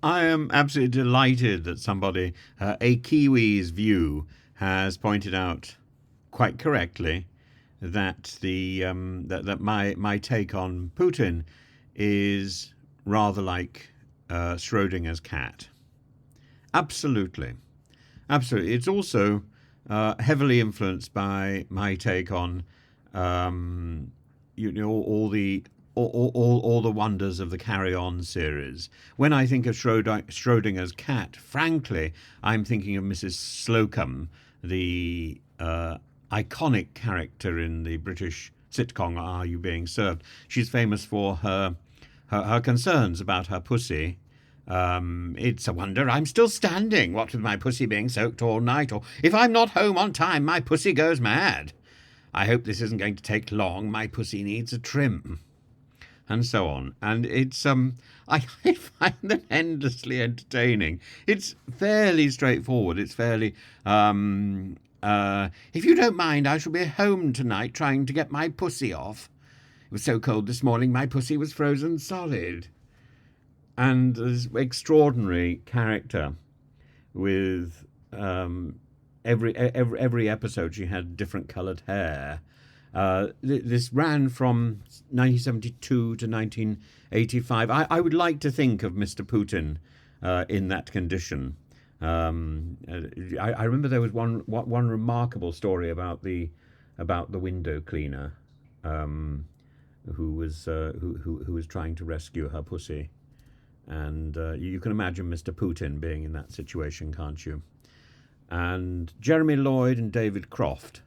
I am absolutely delighted that somebody, a Kiwi's view, has pointed out quite correctly that that my take on Putin is rather like Schrodinger's cat. Absolutely, absolutely. It's also heavily influenced by my take on all the wonders of the Carry On series. When I think of Schrodinger's cat, frankly, I'm thinking of Mrs. Slocombe, the iconic character in the British sitcom Are You Being Served? She's famous for her concerns about her pussy. It's a wonder I'm still standing, what with my pussy being soaked all night, or if I'm not home on time, my pussy goes mad. I hope this isn't going to take long, my pussy needs a trim. And so on. And it's I find them endlessly entertaining. It's fairly straightforward. It's fairly if you don't mind, I shall be home tonight trying to get my pussy off. It was so cold this morning my pussy was frozen solid. And this extraordinary character with every episode she had different coloured hair. This ran from 1972 to 1985. I would like to think of Mr. Putin in that condition. I remember there was one remarkable story about the window cleaner who was trying to rescue her pussy, and you can imagine Mr. Putin being in that situation, can't you? And Jeremy Lloyd and David Croft,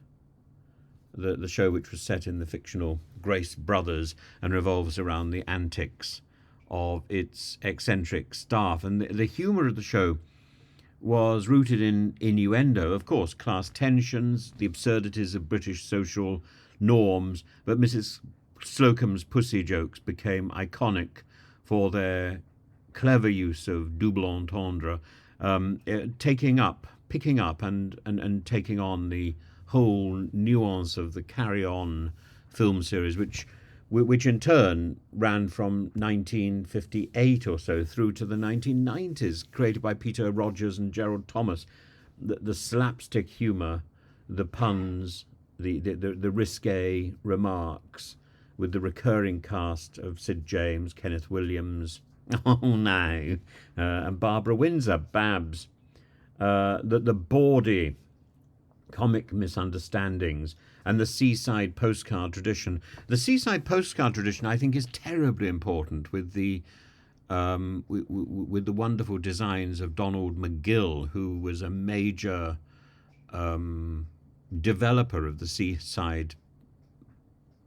the show which was set in the fictional Grace Brothers and revolves around the antics of its eccentric staff. And the humour of the show was rooted in innuendo, of course, class tensions, the absurdities of British social norms, but Mrs. Slocombe's pussy jokes became iconic for their clever use of double entendre, picking up and taking on the whole nuance of the Carry On film series, which in turn ran from 1958 or so through to the 1990s, created by Peter Rogers and Gerald Thomas. The slapstick humour, the puns, the risque remarks, with the recurring cast of Sid James, Kenneth Williams, oh no, and Barbara Windsor, Babs, the bawdy comic misunderstandings, and the seaside postcard tradition. The seaside postcard tradition, I think, is terribly important with the with the wonderful designs of Donald McGill, who was a major developer of the seaside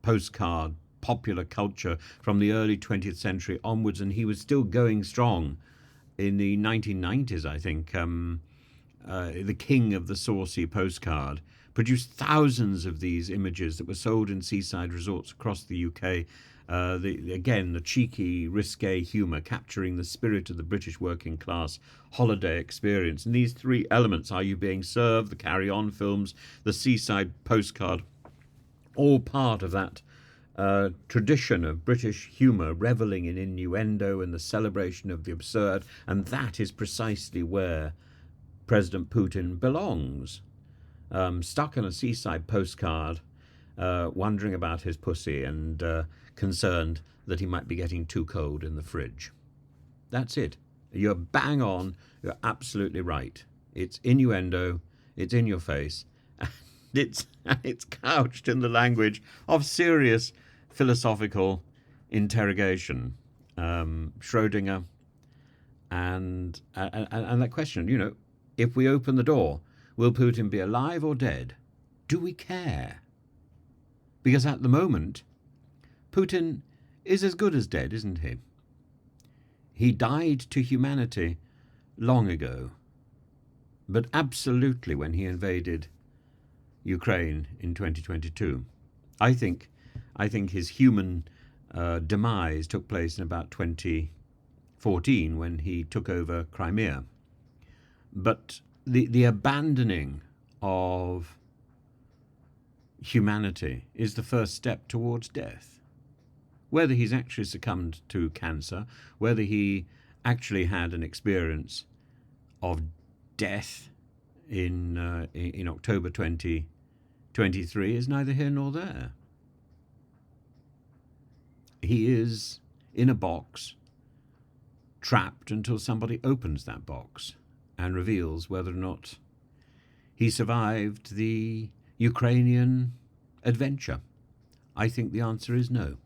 postcard popular culture from the early 20th century onwards, and he was still going strong in the 1990s, I think. The king of the saucy postcard produced thousands of these images that were sold in seaside resorts across the UK. The cheeky, risque humour capturing the spirit of the British working class holiday experience. And these three elements, Are You Being Served?, the Carry On films, the seaside postcard, all part of that tradition of British humour, revelling in innuendo and the celebration of the absurd. And that is precisely where President Putin belongs, stuck on a seaside postcard, wondering about his pussy and concerned that he might be getting too cold in the fridge. That's it. You're bang on. You're absolutely right. It's innuendo. It's in your face. And it's couched in the language of serious philosophical interrogation. Schrodinger and that question, if we open the door, will Putin be alive or dead? Do we care? Because at the moment, Putin is as good as dead, isn't he? He died to humanity long ago, but absolutely when he invaded Ukraine in 2022. I think his human demise took place in about 2014 when he took over Crimea. But the abandoning of humanity is the first step towards death. Whether he's actually succumbed to cancer, whether he actually had an experience of death in October 2023 is neither here nor there. He is in a box, trapped until somebody opens that box and reveals whether or not he survived the Ukrainian adventure. I think the answer is no.